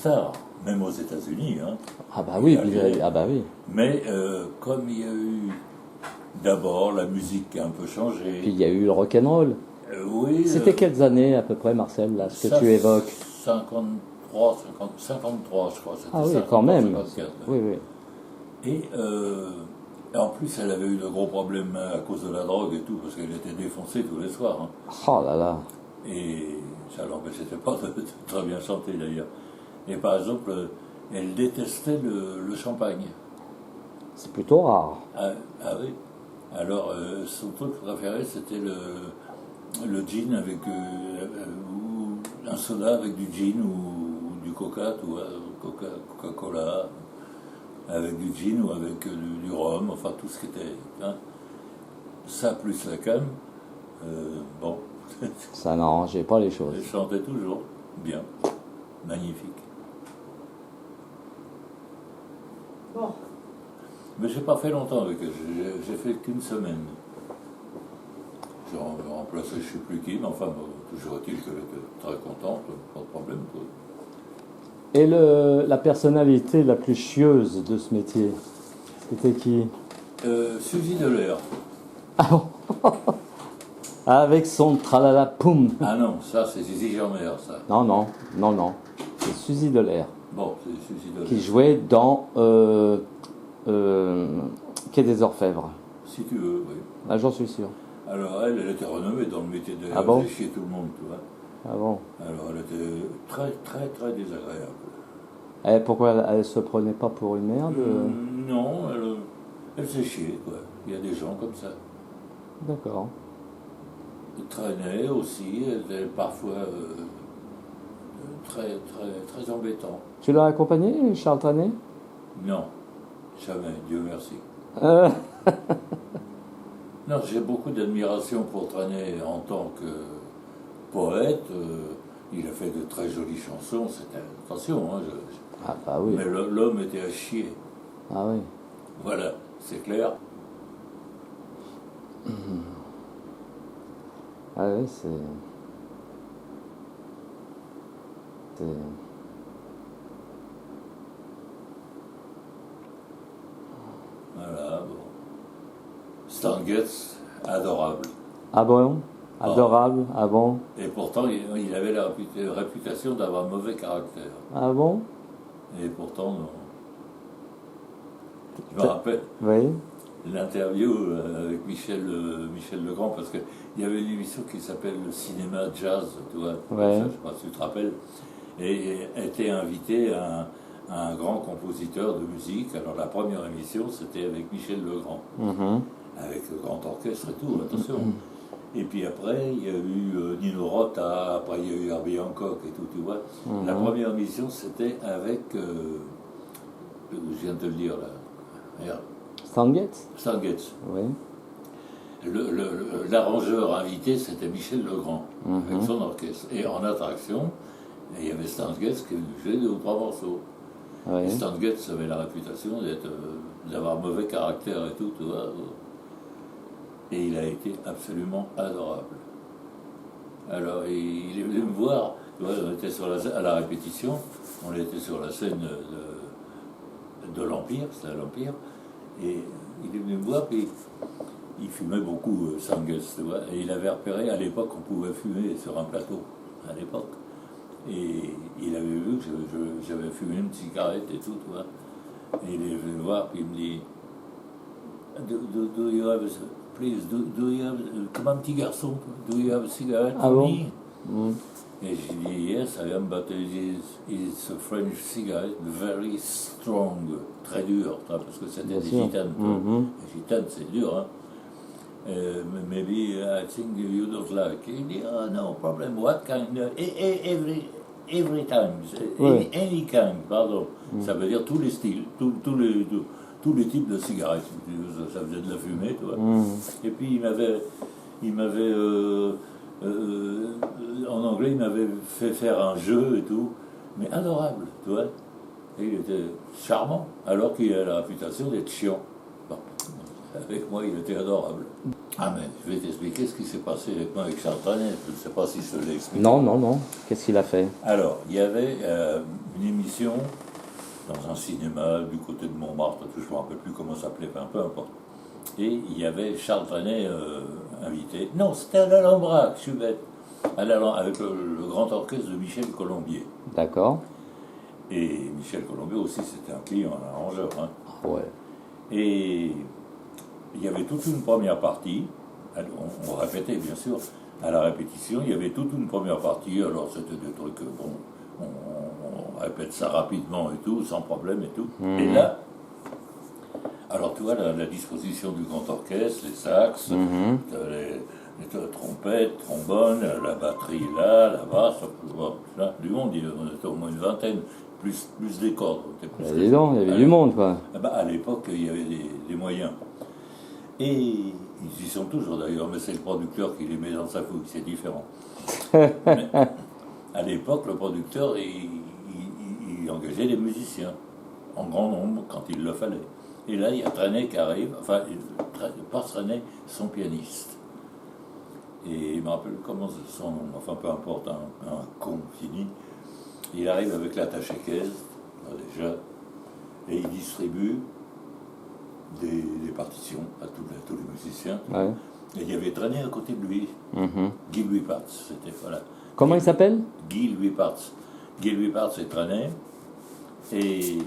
star, même aux États-Unis. Hein. Ah bah oui, ah bah oui. Mais comme il y a eu d'abord la musique qui a un peu changé. Puis il y a eu le rock'n'roll. Oui. C'était quelles années à peu près, Marcel, là, ce que tu évoques? 53, je crois. Ah oui, quand même. 54, oui, oui. Et en plus, elle avait eu de gros problèmes à cause de la drogue et tout, parce qu'elle était défoncée tous les soirs. Hein. Oh là là. Et ça l'empêchait pas de très bien chanter d'ailleurs. Et par exemple, elle détestait le champagne. C'est plutôt rare. Ah oui. Alors, son truc préféré, c'était le gin avec ou un soda avec du gin ou du Coca-Cola, avec du gin ou avec du rhum, enfin tout ce qui était. Hein. Ça plus la canne, bon. Ça n'arrangeait pas les choses. Elle chantait toujours bien, magnifique. Bon. Mais j'ai pas fait longtemps avec elle, j'ai fait qu'une semaine. J'ai remplacé je sais plus qui, mais enfin, toujours est-il qu'elle était très contente, pas de problème. Quoi. Et la personnalité la plus chieuse de ce métier, c'était qui? Suzy Delair. Ah bon. Avec son tralala poum. Ah non, ça c'est Zizi Jeanmaire, ça. Non. C'est Suzy Delair. Bon, c'est Suzy Delair. Qui jouait dans Quai des Orfèvres. Si tu veux, oui. Ah, j'en suis sûr. Alors elle était renommée dans le métier de bon faire chier tout le monde, tu vois. Ah bon. Alors elle était très, très, très désagréable. Et pourquoi elle se prenait pas pour une merde? Non, elle faisait chier, quoi. Il y a des gens comme ça. D'accord. Elle traînait aussi, elle était parfois très, très, très embêtant. Tu l'as accompagné, Charles Trenet? Non, jamais, Dieu merci. Non, j'ai beaucoup d'admiration pour Trenet en tant que poète. Il a fait de très jolies chansons. C'était attention, hein, Ah bah oui. mais l'homme était à chier. Ah oui. Voilà, c'est clair. Ah oui, c'est... Voilà, bon. Stan Getz, adorable. Ah bon? Adorable? Ah bon? Et pourtant, il avait la réputation d'avoir mauvais caractère. Ah bon? Et pourtant, non. Je me rappelle Oui. l'interview avec Michel Legrand, parce qu'il y avait une émission qui s'appelle le cinéma jazz, tu vois, Ouais. ça, je ne sais pas si tu te rappelles, et était invité un grand compositeur de musique. Alors la première émission, c'était avec Michel Legrand, avec le grand orchestre et tout, attention. Et puis après, il y a eu Nino Rota, après il y a eu Herbie Hancock et tout, tu vois. La première émission, c'était avec, je viens de te le dire là, merde. Stan Getz? Stan Getz. Oui. L'arrangeur invité, c'était Michel Legrand, avec son orchestre. Et en attraction, il y avait Stan Getz qui jouait 2 ou 3 morceaux. Oui. Et Stan Getz avait la réputation d'avoir mauvais caractère et tout, tu vois. Et il a été absolument adorable. Alors, il est venu me voir, tu vois, on était à la répétition, on était sur la scène de l'Empire, c'était à l'Empire, et il est venu me voir, puis il fumait beaucoup, Stan Getz, tu vois, et il avait repéré, à l'époque, on pouvait fumer sur un plateau, à l'époque. Et il avait vu que j'avais fumé une cigarette et tout, tu vois. Et il est venu me voir, puis il me dit, do you have a, please, do you have, comme un petit garçon, do you have a cigarette for me? Et j'ai dit, yes, I am, but it's a French cigarette, very strong, très dur, parce que c'était des gitanes. Les gitanes, c'est dur, hein. Maybe I think you don't like. Il dit, oh, no problem, what kind? Every time, any kind, pardon. Ça veut dire tous les styles, tous les types de cigarettes. Ça faisait de la fumée, tu vois. Et puis il m'avait en anglais, il m'avait fait faire un jeu et tout, mais adorable, tu vois. Et il était charmant, alors qu'il a la réputation d'être chiant. Bon, avec moi, il était adorable. Ah, mais je vais t'expliquer ce qui s'est passé avec moi avec Charles Trenet. Je ne sais pas si je te l'ai expliqué. Non, non, non. Qu'est-ce qu'il a fait? Alors, il y avait une émission dans un cinéma du côté de Montmartre, je ne me rappelle plus comment ça s'appelait, enfin, peu importe. Et il y avait Charles Trenet invité. Non, c'était à l'Alhambra, je suis bête. Avec le grand orchestre de Michel Colombier. D'accord. Et Michel Colombier aussi, c'était un client, un arrangeur. Hein. Ouais. Et il y avait toute une première partie, on répétait bien sûr, à la répétition, il y avait toute une première partie, alors c'était des trucs, bon, on répète ça rapidement et tout, sans problème et tout. Et là, alors tu vois, la disposition du grand orchestre, les sax, les trompettes, trombones, la batterie là, la basse, là, du monde, on était au moins une vingtaine, plus des cordes. Dis donc, il y avait du monde, quoi. À l'époque, il y avait des moyens. Et ils y sont toujours d'ailleurs, mais c'est le producteur qui les met dans sa fouille, c'est différent. Mais, à l'époque, le producteur, il engageait des musiciens, en grand nombre, quand il le fallait. Et là, il y a Trenet qui arrive, enfin, pas Trenet, son pianiste. Et il me rappelle comment son nom, enfin peu importe, un con fini. Il arrive avec l'attaché caisse, déjà, et il distribue des partitions à tous les musiciens. Ouais. Et il y avait Trenet à côté de lui, Guy Louis Parts, c'était, voilà. Comment il s'appelle? Guy Louis Parts. Guy Louis Parts et Trenet. Et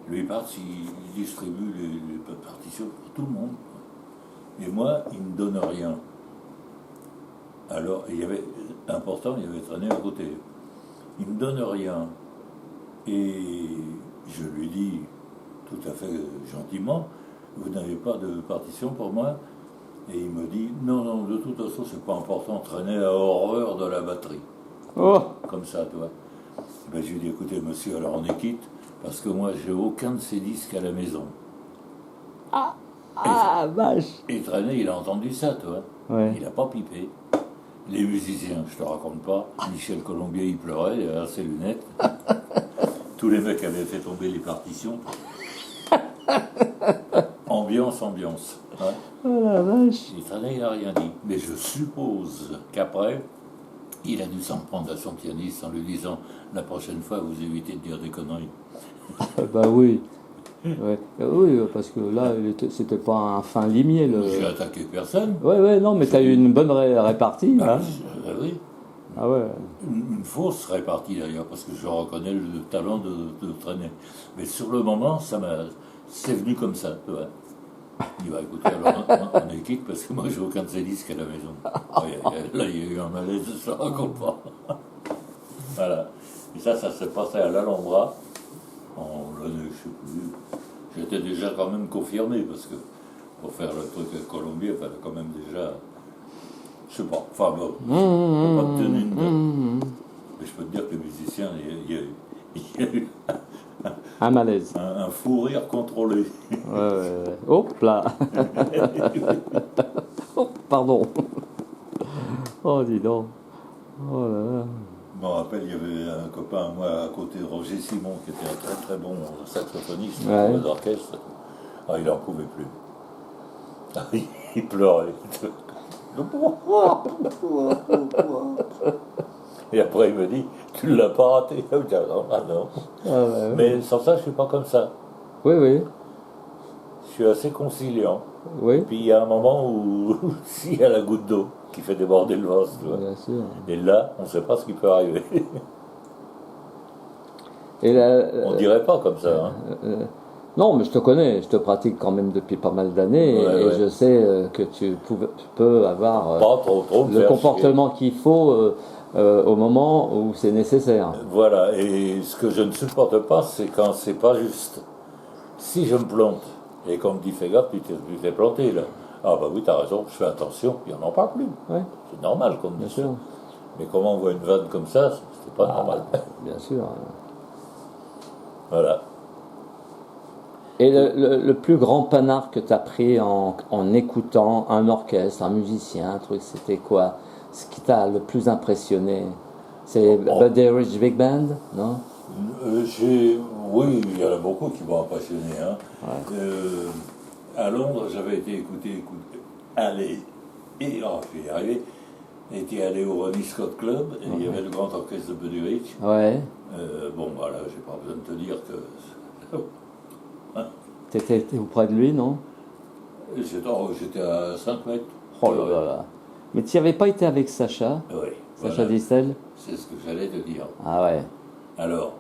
Louis Parts, il distribue les partitions pour tout le monde. Et moi, il ne me donne rien. Alors, il y avait Trenet à côté. Il ne me donne rien. Et je lui dis, tout à fait gentiment, vous n'avez pas de partition pour moi? Et il me dit, non, de toute façon, c'est pas important, Trenet a horreur de la batterie. Oh! Comme ça, tu vois. Ben, je lui dis, écoutez, monsieur, alors on est quitte, parce que moi, j'ai aucun de ces disques à la maison. Ah, vache! Et Trenet, il a entendu ça, tu vois. Ouais. Il n'a pas pipé. Les musiciens, je te raconte pas, Michel Colombier, il pleurait derrière ses lunettes. Tous les mecs avaient fait tomber les partitions. Ambiance. Hein. Oh la vache! Et Trenet, il n'a rien dit. Mais je suppose qu'après, il a dû s'en prendre à son pianiste en lui disant « La prochaine fois, vous évitez de dire des conneries. » Bah oui. Ouais. Oui, parce que là, c'était pas un fin limier. J'ai attaqué personne. Ouais, non, mais t'as eu une bonne répartie. Ah, Hein. oui. Ah ouais. Une fausse répartie d'ailleurs, parce que je reconnais le talent de Trenet. Mais sur le moment, c'est venu comme ça, tu vois. Il va écouter, alors on est quitte parce que moi j'ai aucun de ces disques à la maison. Là, il y a eu un malaise, je ne raconte pas. Voilà. Et ça s'est passé à l'Alhambra, en l'année, je ne sais plus. J'étais déjà quand même confirmé, parce que pour faire le truc avec Colombier, il fallait quand même déjà. Je sais pas. Enfin bon, je ne peux pas te donner une date. Mais je peux te dire que les musiciens, il y a eu Un malaise. un fou rire contrôlé. Ouais. Hop là. Oh, pardon. Oh, dis donc. Oh là là. Je me rappelle, il y avait un copain, moi, à côté de Roger Simon, qui était un très très bon saxophoniste d'orchestre. Ah, il n'en pouvait plus. Ah, il pleurait. Et après, il me dit, tu ne l'as pas raté. Je dis, non. Ah, ouais. Mais sans ça, je ne suis pas comme ça. Oui. Je suis assez conciliant. Oui. Puis il y a un moment où, s'il y a la goutte d'eau qui fait déborder le vase, tu vois. Bien sûr. Et là, on ne sait pas ce qui peut arriver. Et là, On dirait pas comme ça. Hein. non, mais je te connais, je te pratique quand même depuis pas mal d'années et je sais que tu peux avoir Pas trop le comportement qu'il faut au moment où c'est nécessaire. Voilà, et ce que je ne supporte pas, c'est quand c'est pas juste. Si je me plante, et qu'on me dit fais gaffe, tu t'es planté là. Ah bah oui, t'as raison, je fais attention, puis on n'en parle plus. Ouais. C'est normal qu'on me Bien dise sûr. ça. Mais comment on voit une vanne comme ça, c'est pas normal. Bien sûr. Voilà. Et le plus grand panard que tu as pris en écoutant un orchestre, un musicien, un truc, c'était quoi? Ce qui t'a le plus impressionné? C'est Buddy Rich Big Band, non? Oui, il y en a beaucoup qui m'ont impressionné. Hein. Ouais. À Londres, j'avais été écouter allé, et oh, je vais y arriver, était allé au Ronnie Scott Club, et il y avait le grand orchestre de Buddy Rich. Ouais. Bon, voilà, j'ai pas besoin de te dire que. T'étais auprès de lui, non? J'étais à 5 mètres. Oh là là là. Mais tu n'y avais pas été avec Sacha? Oui. Sacha Voilà. Distel? C'est ce que j'allais te dire. Ah ouais. Alors,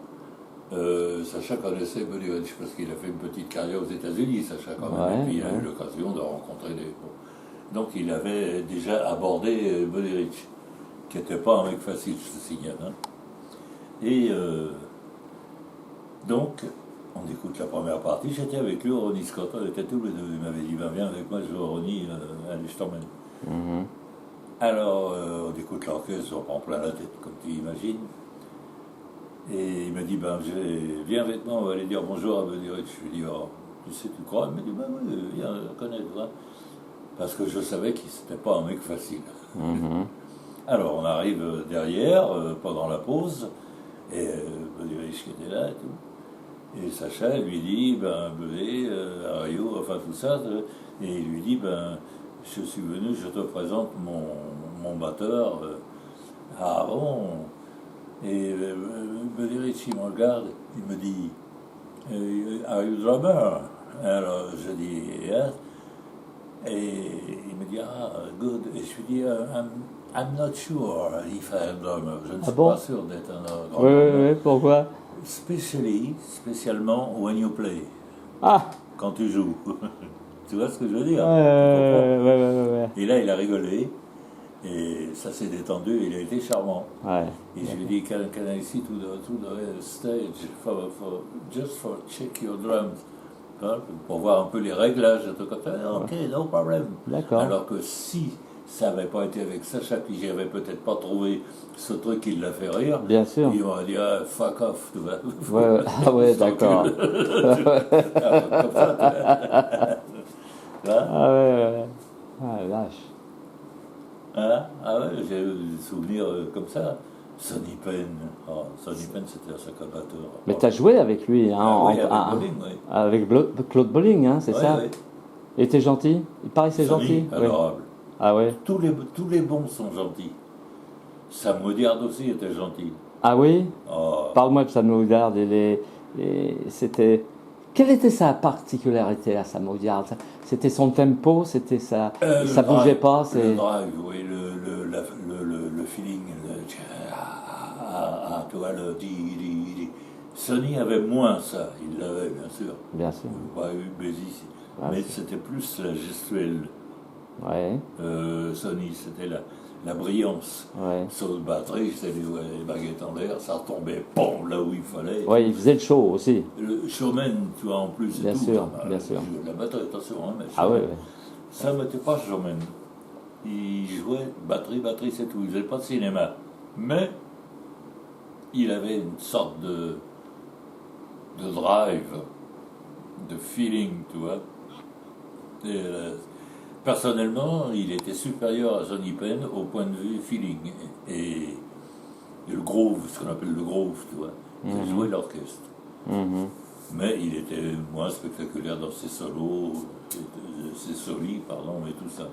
Sacha connaissait Buddy Rich parce qu'il a fait une petite carrière aux États-Unis, Sacha, quand même. Ouais, et puis il a ouais. eu l'occasion de rencontrer des. Donc il avait déjà abordé Buddy Rich, qui n'était pas un mec facile, je te signale. Hein. Et donc, on écoute la première partie. J'étais avec lui au Ronnie Scott, on était tous les deux. Il m'avait dit, viens avec moi, je vais au Ronnie, allez, je t'emmène. Mhm. Alors, on écoute l'orchestre, on prend plein la tête, comme tu imagines. Et il m'a dit, viens avec moi, on va aller dire bonjour à Buddy Rich. Je lui ai dit, oh, tu sais, tu crois? Il m'a dit, oui, viens, connaître. Hein. Parce que je savais qu'il n'était pas un mec facile. Mhm. Alors, on arrive derrière, pendant la pause, et Buddy Rich qui était là et tout. Et Sacha lui dit, Buddy, Ario, enfin tout ça, et il lui dit, je suis venu, je te présente mon batteur. Ah bon? Et Buddy Rich, il me regarde, il me dit, Are you drummer? Alors je dis, yes. Et il me dit, good. Et je lui dis, I'm not sure if I'm drummer. Je ne suis bon? pas sûr d'être un Oui, drummer. oui, pourquoi? Spécialement when you play, Ah! quand tu joues. Tu vois ce que je veux dire? Ouais. Et là, il a rigolé, et ça s'est détendu, et il a été charmant. Ouais. Et je lui ai dit, can I see to the stage just for check your drums? Hein, pour voir un peu les réglages de ton côté. Ok, no problem. D'accord. Alors que si ça n'avait pas été avec Sacha, puis j'avais peut-être pas trouvé ce truc qui l'a fait rire, Bien sûr. il m'aurait dit, fuck off, tu vois. Ouais. Ah ouais, d'accord. Comme ça, tu vois. Ah ouais. Ah lâche. Hein? Ah ouais, j'ai des souvenirs comme ça. Sonny Penn. Oh, Sonny Penn, c'était un sacré batteur. Mais t'as joué avec lui, hein? Oui, avec Bolling, oui. Avec Claude Bolling, hein, c'est ça? Oui. Il était gentil? Il paraissait gentil? Oui. Adorable. Ah ouais? Tous les bons sont gentils. Sam Woodard aussi était gentil. Ah oui? Oh. Parle-moi de Sam Woodard. C'était... Quelle était sa particularité à Sam Woodard? C'était son tempo? C'était ça bougeait pas? Le drive, oui, le feeling. Tu vois, Sonny avait moins ça. Il l'avait, bien sûr. Bien sûr. Pas eu Bézi. Mais c'était plus la gestuelle. Ouais. Sonny, c'était la brillance. Ouais. Sur le batterie, c'était les baguettes en l'air, ça retombait, bon, là où il fallait. Ouais, il faisait le show aussi. Le showman, tu vois, en plus, c'est Bien tout. sûr, bien sûr. La batterie, attention, hein, mais Ah ouais. ça ne mettait pas showman. Il jouait batterie, c'est tout. Il faisait pas de cinéma. Mais il avait une sorte de drive, de feeling, tu vois. Et, personnellement, il était supérieur à Sonny Penn au point de vue feeling. Et le groove, ce qu'on appelle le groove, tu vois. Il jouait l'orchestre. Mhm. Mais il était moins spectaculaire dans ses solos, ses solis, pardon, et tout ça.